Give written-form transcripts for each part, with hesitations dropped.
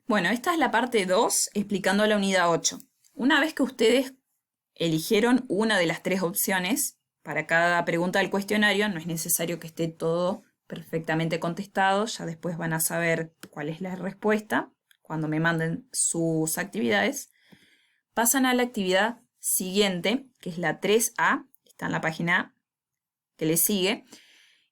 Bueno, esta es la parte 2 explicando la unidad 8. Una vez que ustedes eligieron una de las tres opciones para cada pregunta del cuestionario, no es necesario que esté todo perfectamente contestado, ya después van a saber cuál es la respuesta cuando me manden sus actividades. Pasan a la actividad siguiente, que es la 3A, está en la página que le sigue,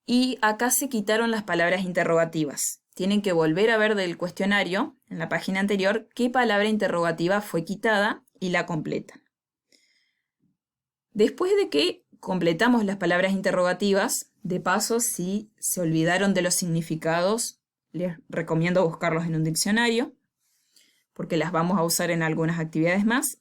y acá se quitaron las palabras interrogativas. Tienen que volver a ver del cuestionario, en la página anterior, qué palabra interrogativa fue quitada y la completan. Después de que completamos las palabras interrogativas, de paso, si se olvidaron de los significados, les recomiendo buscarlos en un diccionario, porque las vamos a usar en algunas actividades más.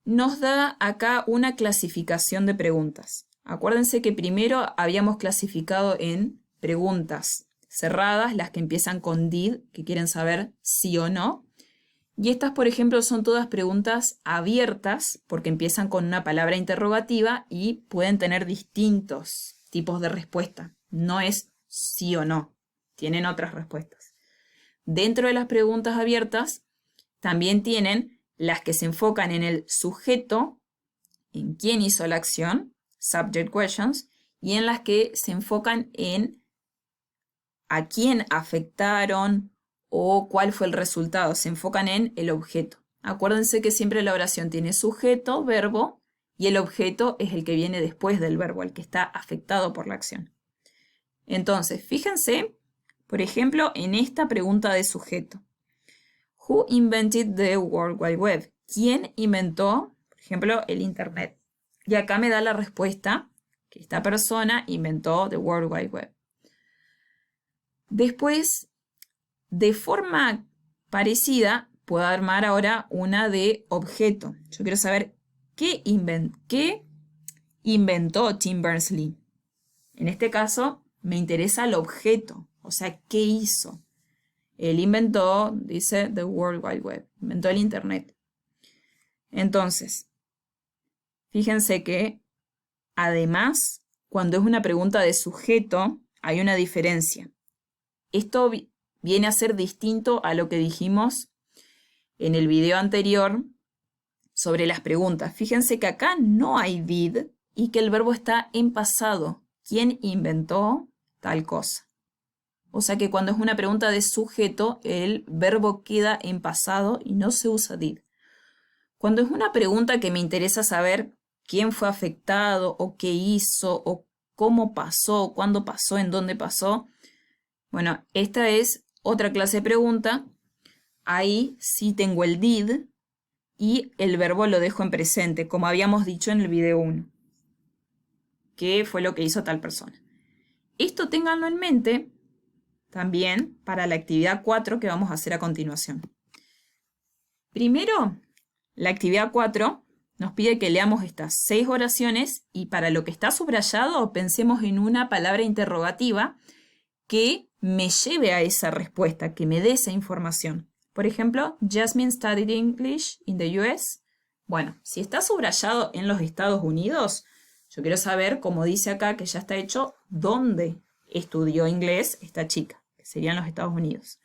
Nos da acá una clasificación de preguntas. Acuérdense que primero habíamos clasificado en preguntas cerradas, las que empiezan con did, que quieren saber sí o no. Y estas, por ejemplo, son todas preguntas abiertas, porque empiezan con una palabra interrogativa y pueden tener distintos tipos de respuesta. No es sí o no, tienen otras respuestas. Dentro de las preguntas abiertas, también tienen las que se enfocan en el sujeto, en quién hizo la acción, subject questions, y en las que se enfocan en a quién afectaron o cuál fue el resultado. Se enfocan en el objeto. Acuérdense que siempre la oración tiene sujeto, verbo, y el objeto es el que viene después del verbo, el que está afectado por la acción. Entonces, fíjense, por ejemplo, en esta pregunta de sujeto. Who invented the World Wide Web? ¿Quién inventó, por ejemplo, el Internet? Y acá me da la respuesta que esta persona inventó the World Wide Web. Después, de forma parecida, puedo armar ahora una de objeto. Yo quiero saber qué inventó Tim Berners-Lee. En este caso, me interesa el objeto, o sea, ¿qué hizo? Él inventó, dice, the World Wide Web, inventó el Internet. Entonces, fíjense que, además, cuando es una pregunta de sujeto, hay una diferencia. Esto viene a ser distinto a lo que dijimos en el video anterior sobre las preguntas. Fíjense que acá no hay did y que el verbo está en pasado. ¿Quién inventó tal cosa? O sea que cuando es una pregunta de sujeto, el verbo queda en pasado y no se usa did. Cuando es una pregunta que me interesa saber quién fue afectado o qué hizo o cómo pasó, cuándo pasó, en dónde pasó, bueno, esta es otra clase de pregunta. Ahí sí tengo el did y el verbo lo dejo en presente, como habíamos dicho en el video 1. ¿Qué fue lo que hizo tal persona? Esto ténganlo en mente también para la actividad 4 que vamos a hacer a continuación. Primero, la actividad 4 nos pide que leamos estas 6 oraciones y para lo que está subrayado pensemos en una palabra interrogativa que me lleve a esa respuesta, que me dé esa información. Por ejemplo, Jasmine studied English in the US. Bueno, si está subrayado en los Estados Unidos, yo quiero saber, como dice acá, que ya está hecho, dónde estudió inglés esta chica, que serían los Estados Unidos.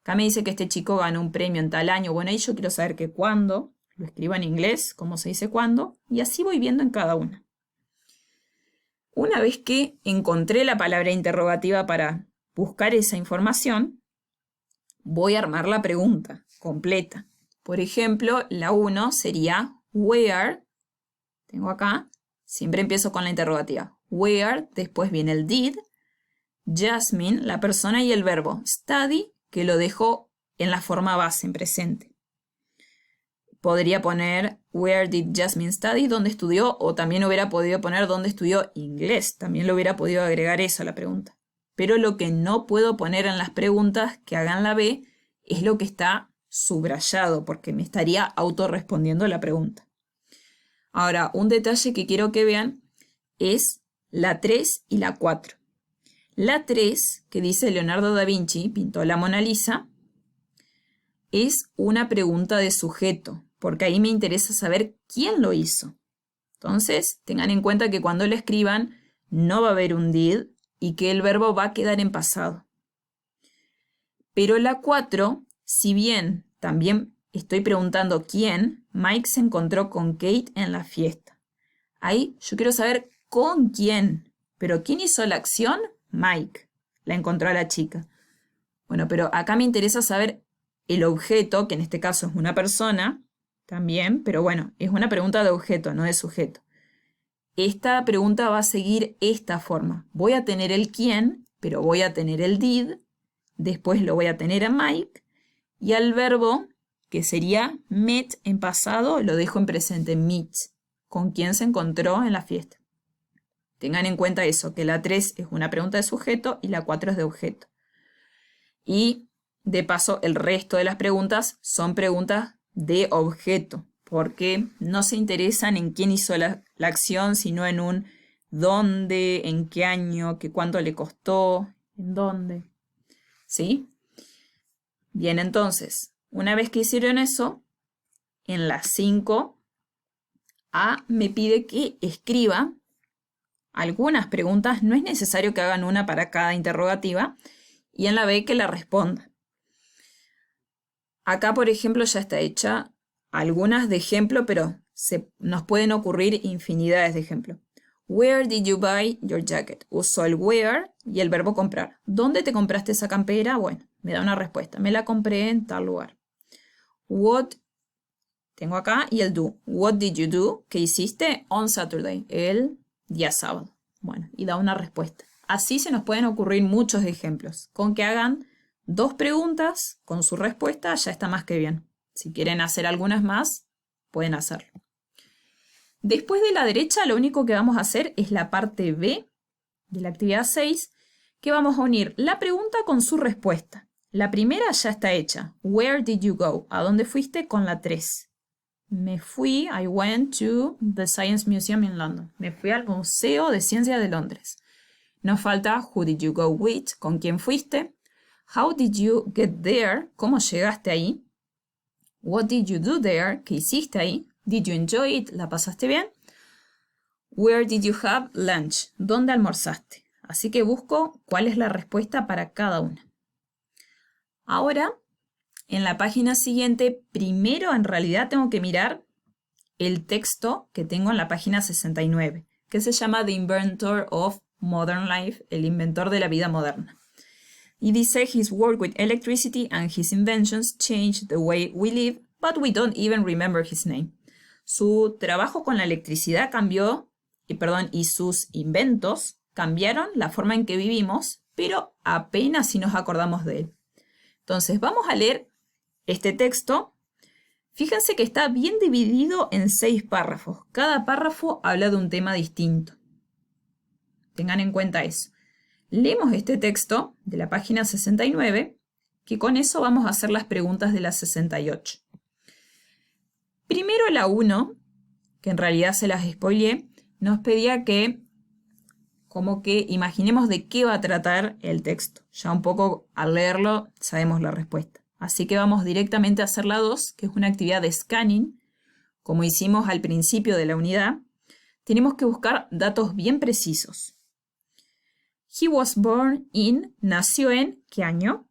Acá me dice que este chico ganó un premio en tal año. Bueno, ahí yo quiero saber que cuándo, lo escribo en inglés, cómo se dice cuándo, y así voy viendo en cada una. Una vez que encontré la palabra interrogativa para buscar esa información, voy a armar la pregunta completa. Por ejemplo, la 1 sería where, tengo acá, siempre empiezo con la interrogativa. Where, después viene el did, Jasmine, la persona y el verbo study, que lo dejo en la forma base, en presente. Podría poner where did Jasmine study, dónde estudió, o también hubiera podido poner dónde estudió inglés. También lo hubiera podido agregar eso a la pregunta. Pero lo que no puedo poner en las preguntas que hagan la B es lo que está subrayado, porque me estaría autorrespondiendo la pregunta. Ahora, un detalle que quiero que vean es la 3 y la 4. La 3, que dice Leonardo da Vinci, pintó la Mona Lisa, es una pregunta de sujeto, porque ahí me interesa saber quién lo hizo. Entonces, tengan en cuenta que cuando lo escriban no va a haber un did y que el verbo va a quedar en pasado. Pero la 4 Si bien también estoy preguntando quién, Mike se encontró con Kate en la fiesta. Ahí yo quiero saber con quién. ¿Pero quién hizo la acción? Mike. La encontró a la chica. Bueno, pero acá me interesa saber el objeto, que en este caso es una persona, también, pero bueno, es una pregunta de objeto, no de sujeto. Esta pregunta va a seguir esta forma. Voy a tener el quién, pero voy a tener el did, después lo voy a tener a Mike, y al verbo, que sería met en pasado, lo dejo en presente, meet, con quién se encontró en la fiesta. Tengan en cuenta eso, que la 3 es una pregunta de sujeto y la 4 es de objeto. Y de paso, el resto de las preguntas son preguntas de objeto, porque no se interesan en quién hizo la acción, sino en un dónde, en qué año, qué cuánto le costó, en dónde. ¿Sí? Bien, entonces, una vez que hicieron eso, en la 5, A me pide que escriba algunas preguntas. No es necesario que hagan una para cada interrogativa. Y en la B que la responda. Acá, por ejemplo, ya está hecha algunas de ejemplo, pero nos pueden ocurrir infinidades de ejemplos. Where did you buy your jacket? Uso el where y el verbo comprar. ¿Dónde te compraste esa campera? Bueno, me da una respuesta. Me la compré en tal lugar. What, tengo acá, y el do. What did you do? ¿Qué hiciste? On Saturday, el día sábado. Bueno, y da una respuesta. Así se nos pueden ocurrir muchos ejemplos. Con que hagan 2 preguntas con su respuesta ya está más que bien. Si quieren hacer algunas más, pueden hacerlo. Después de la derecha, lo único que vamos a hacer es la parte B de la actividad 6, que vamos a unir la pregunta con su respuesta. La primera ya está hecha. Where did you go? ¿A dónde fuiste? Con la 3. Me fui, I went to the Science Museum in London. Me fui al Museo de Ciencia de Londres. Nos falta who did you go with, con quién fuiste. How did you get there, cómo llegaste ahí. What did you do there, qué hiciste ahí. Did you enjoy it, la pasaste bien. Where did you have lunch, dónde almorzaste. Así que busco cuál es la respuesta para cada una. Ahora, en la página siguiente, primero en realidad tengo que mirar el texto que tengo en la página 69, que se llama The Inventor of Modern Life, el inventor de la vida moderna. Y dice, his work with electricity and his inventions changed the way we live, but we don't even remember his name. Su trabajo con la electricidad cambió, y sus inventos cambiaron la forma en que vivimos, pero apenas si nos acordamos de él. Entonces, vamos a leer este texto. Fíjense que está bien dividido en 6 párrafos. Cada párrafo habla de un tema distinto. Tengan en cuenta eso. Leemos este texto de la página 69, que con eso vamos a hacer las preguntas de la 68. Primero la 1, que en realidad se las spoileé, nos pedía que como que imaginemos de qué va a tratar el texto. Ya un poco al leerlo sabemos la respuesta. Así que vamos directamente a hacer la 2, que es una actividad de scanning, como hicimos al principio de la unidad. Tenemos que buscar datos bien precisos. He was born in, nació en, ¿qué año?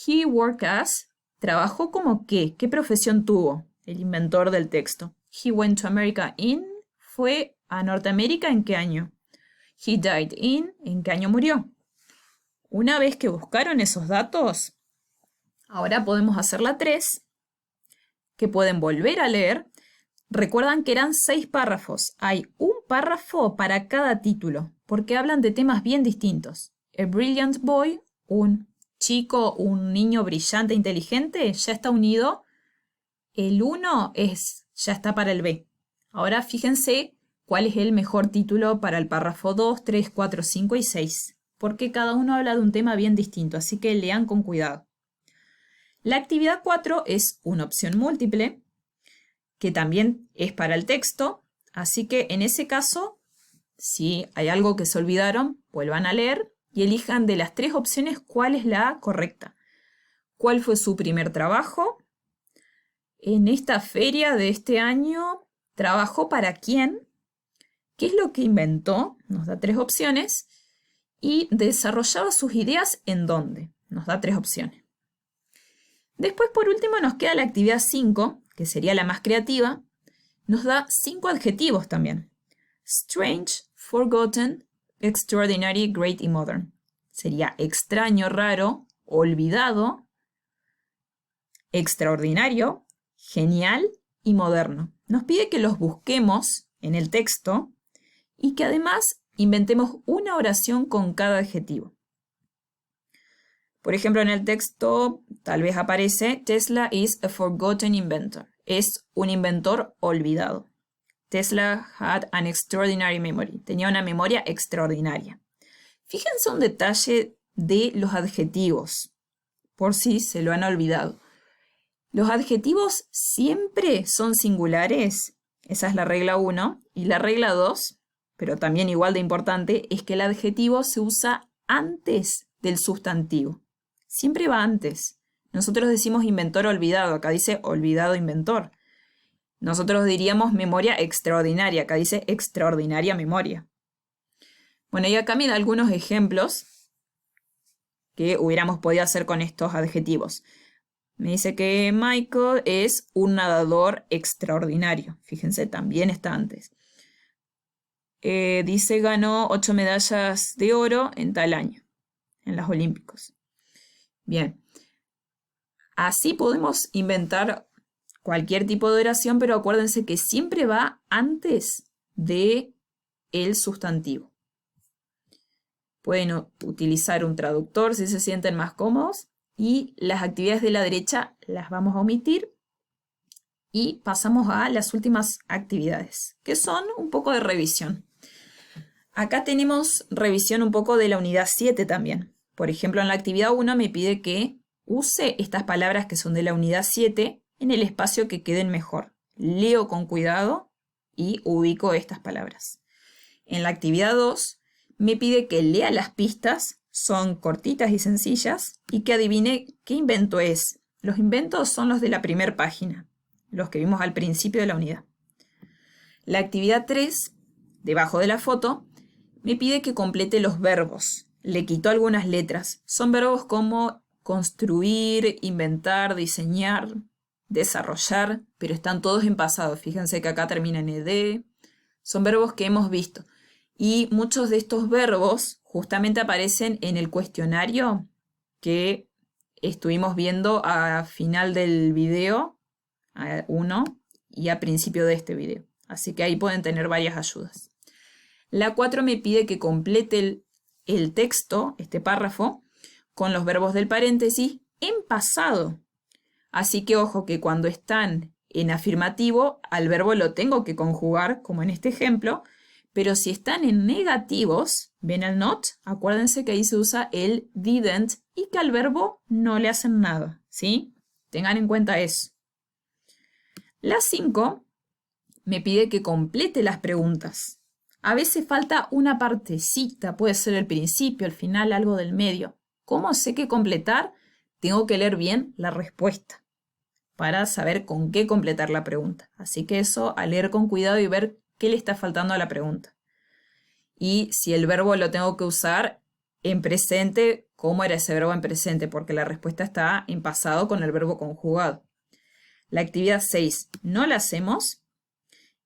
He worked as, trabajó como qué profesión tuvo el inventor del texto. He went to America in, fue a Norteamérica en qué año. He died in, ¿en qué año murió? Una vez que buscaron esos datos, ahora podemos hacer la 3, que pueden volver a leer. Recuerdan que eran 6 párrafos. Hay un párrafo para cada título, porque hablan de temas bien distintos. A brilliant boy, un chico, un niño brillante, inteligente, ya está unido. El 1 ya está para el B. Ahora fíjense cuál es el mejor título para el párrafo 2, 3, 4, 5 y 6, porque cada uno habla de un tema bien distinto, así que lean con cuidado. La actividad 4 es una opción múltiple, que también es para el texto, así que en ese caso, si hay algo que se olvidaron, vuelvan a leer y elijan de las 3 opciones cuál es la correcta. ¿Cuál fue su primer trabajo? En esta feria de este año, ¿trabajó para quién? ¿Qué es lo que inventó? Nos da 3 opciones. Y desarrollaba sus ideas ¿en dónde? Nos da 3 opciones. Después, por último, nos queda la actividad 5, que sería la más creativa. Nos da 5 adjetivos también. Strange, forgotten, extraordinary, great y modern. Sería extraño, raro, olvidado, extraordinario, genial y moderno. Nos pide que los busquemos en el texto y que además inventemos una oración con cada adjetivo. Por ejemplo, en el texto tal vez aparece Tesla is a forgotten inventor. Es un inventor olvidado. Tesla had an extraordinary memory. Tenía una memoria extraordinaria. Fíjense un detalle de los adjetivos, por si se lo han olvidado. Los adjetivos siempre son singulares. Esa es la regla 1. Y la regla 2, pero también igual de importante, es que el adjetivo se usa antes del sustantivo. Siempre va antes. Nosotros decimos inventor olvidado, acá dice olvidado inventor. Nosotros diríamos memoria extraordinaria, acá dice extraordinaria memoria. Bueno, y acá me da algunos ejemplos que hubiéramos podido hacer con estos adjetivos. Me dice que Michael es un nadador extraordinario. Fíjense, también está antes. Dice ganó 8 medallas de oro en tal año, en los Olímpicos. Bien, así podemos inventar cualquier tipo de oración, pero acuérdense que siempre va antes de el sustantivo. Pueden utilizar un traductor si se sienten más cómodos y las actividades de la derecha las vamos a omitir y pasamos a las últimas actividades, que son un poco de revisión. Acá tenemos revisión un poco de la unidad 7 también. Por ejemplo, en la actividad 1 me pide que use estas palabras que son de la unidad 7 en el espacio que queden mejor. Leo con cuidado y ubico estas palabras. En la actividad 2 me pide que lea las pistas, son cortitas y sencillas, y que adivine qué invento es. Los inventos son los de la primera página, los que vimos al principio de la unidad. La actividad 3, debajo de la foto, me pide que complete los verbos. Le quito algunas letras. Son verbos como construir, inventar, diseñar, desarrollar, pero están todos en pasado. Fíjense que acá termina en ed. Son verbos que hemos visto. Y muchos de estos verbos justamente aparecen en el cuestionario que estuvimos viendo a final del video 1 y a principio de este video. Así que ahí pueden tener varias ayudas. La 4 me pide que complete el texto, este párrafo, con los verbos del paréntesis en pasado. Así que ojo que cuando están en afirmativo, al verbo lo tengo que conjugar, como en este ejemplo, pero si están en negativos, ven el not, acuérdense que ahí se usa el didn't y que al verbo no le hacen nada, ¿sí? Tengan en cuenta eso. La 5 me pide que complete las preguntas. A veces falta una partecita, puede ser el principio, el final, algo del medio. ¿Cómo sé qué completar? Tengo que leer bien la respuesta para saber con qué completar la pregunta. Así que eso, a leer con cuidado y ver qué le está faltando a la pregunta. Y si el verbo lo tengo que usar en presente, ¿cómo era ese verbo en presente? Porque la respuesta está en pasado con el verbo conjugado. La actividad 6 no la hacemos.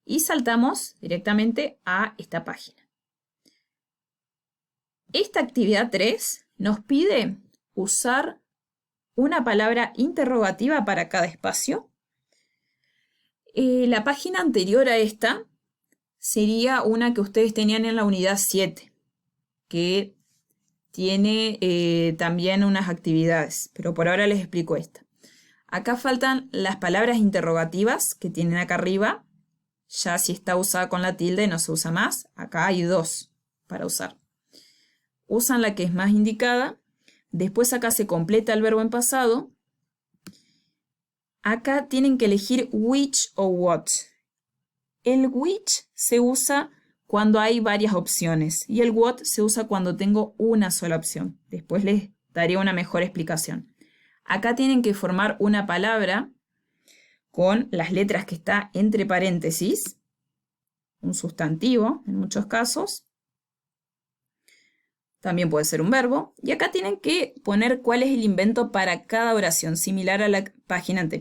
Y saltamos directamente a esta página. Esta actividad 3 nos pide usar una palabra interrogativa para cada espacio. La página anterior a esta sería una que ustedes tenían en la unidad 7, que tiene también unas actividades, pero por ahora les explico esta. Acá faltan las palabras interrogativas que tienen acá arriba. Ya si está usada con la tilde no se usa más. Acá hay 2 para usar. Usan la que es más indicada. Después acá se completa el verbo en pasado. Acá tienen que elegir which o what. El which se usa cuando hay varias opciones y el what se usa cuando tengo una sola opción. Después les daré una mejor explicación. Acá tienen que formar una palabra con las letras que está entre paréntesis, un sustantivo en muchos casos. también puede ser un verbo. Y acá tienen que poner cuál es el invento para cada oración, similar a la página anterior.